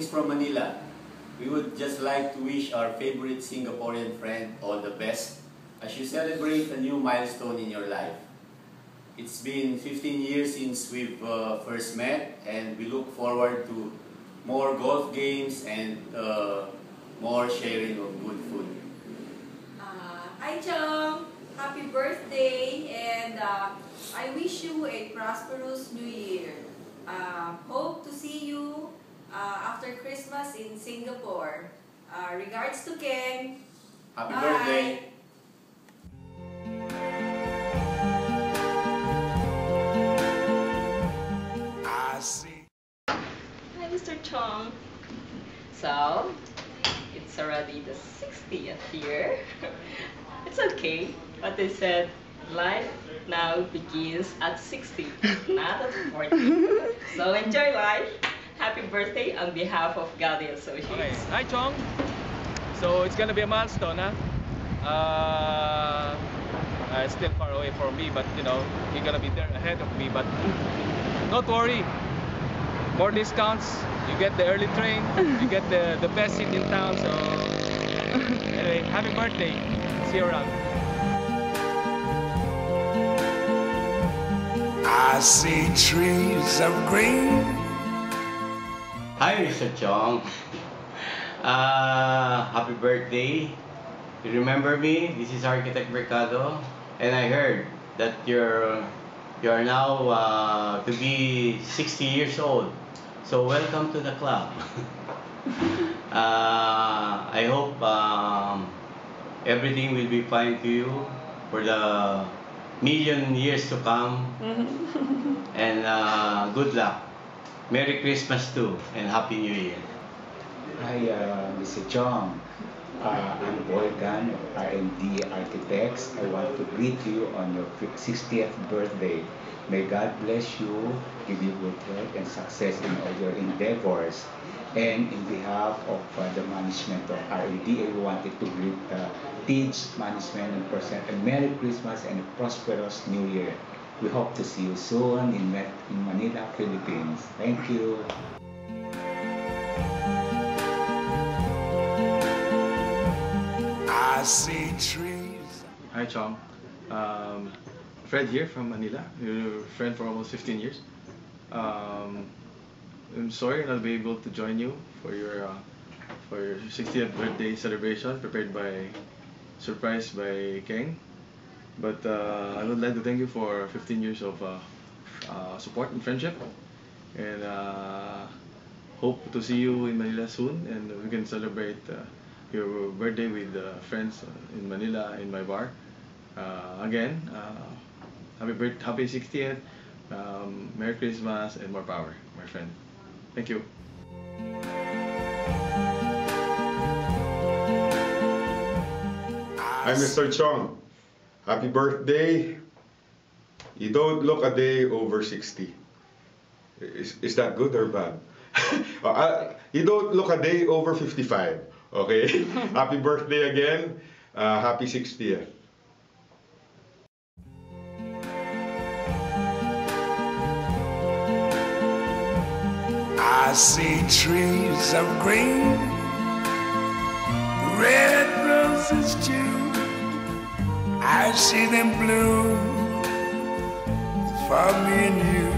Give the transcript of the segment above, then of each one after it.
Greetings from Manila. We would just like to wish our favorite Singaporean friend all the best as you celebrate a new milestone in your life. It's been 15 years since we've first met, and we look forward to more golf games and more sharing of good food. Hi Chong! Happy birthday, and I wish you a prosperous new year. Hope to see you after Christmas in Singapore. Regards to Ken. Happy Bye. birthday! Hi, Mr. Chong. So, it's already the 60th year. It's okay, but they said life now begins at 60, not at 40. So enjoy life. Happy birthday on behalf of Gaudi Associates. Okay. Hi, Chong. So it's gonna be a milestone, huh? It's still far away from me, but you know, you're gonna be there ahead of me. But don't worry. More discounts. You get the early train. You get the best seat in town. So anyway, happy birthday. See you around. I see trees of green. Hi, Mr. Chong. Happy birthday. You remember me? This is Architect Mercado, and I heard that you are now to be 60 years old. So welcome to the club. I hope everything will be fine to you for the million years to come. And good luck. Merry Christmas too, and Happy New Year. Hi, Mr. Chong. I'm Volkan of R&D Architects. I want to greet you on your 60th birthday. May God bless you, give you good health and success in all your endeavors. And in behalf of the management of R&D, I wanted to greet Teach management and present a Merry Christmas and a prosperous New Year. We hope to see you soon in Manila, Philippines. Thank you. I see trees. Hi, Chong. Fred here from Manila. You're a friend for almost 15 years. I'm sorry not to be able to join you for your 60th birthday celebration prepared by surprised by Keng. But I would like to thank you for 15 years of support and friendship, and hope to see you in Manila soon, and we can celebrate your birthday with friends in Manila in my bar. Again, happy 60th, Merry Christmas, and more power, my friend. Thank you. Hi, Mr. Chong. Happy birthday. You don't look a day over 60. Is that good or bad? You don't look a day over 55. Okay? Happy birthday again. Happy 60th. I see trees of green, red roses too. I see them bloom for me and you.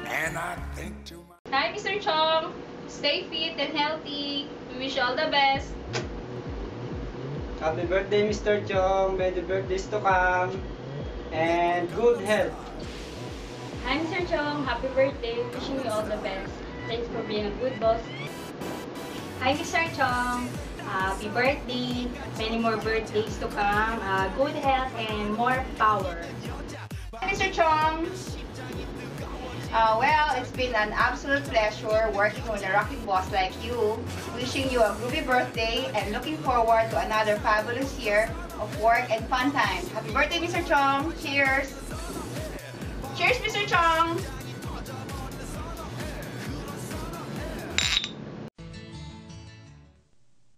And I think to myself, Hi, Mr. Chong. Stay fit and healthy. We wish you all the best. Happy birthday, Mr. Chong. May the birthdays to come. And good health. Hi, Mr. Chong. Happy birthday. Wishing you all the best. Thanks for being a good boss. Hi, Mr. Chong. Happy birthday. Many more birthdays to come. Good health and more power. Hi, Mr. Chong. Well, it's been an absolute pleasure working with a rocking boss like you. Wishing you a groovy birthday and looking forward to another fabulous year of work and fun times. Happy birthday, Mr. Chong. Cheers. Cheers, Mr. Chong.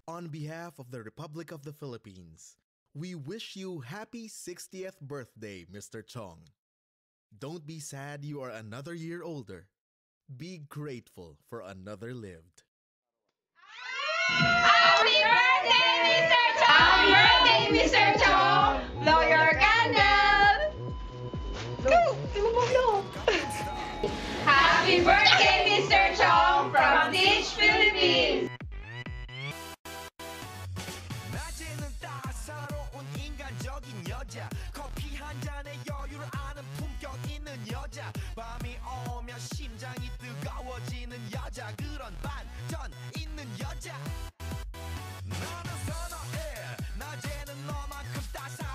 On behalf of the Republic of the Philippines, we wish you happy 60th birthday, Mr. Chong. Don't be sad you are another year older. Be grateful for another lived. Happy birthday, Mr. Chong! Happy birthday, Mr. Chong! Blow your candle! Go! Happy birthday, Mr. Chong from Teach Philippines! 낮에는 따사로운 인간적인 여자 커피 한 잔에 여유를 아는 품격 있는 여자 밤이 오면 심장이 뜨거워지는 여자 그런 반전 있는 여자 너는 선호해 낮에는 너만큼 따사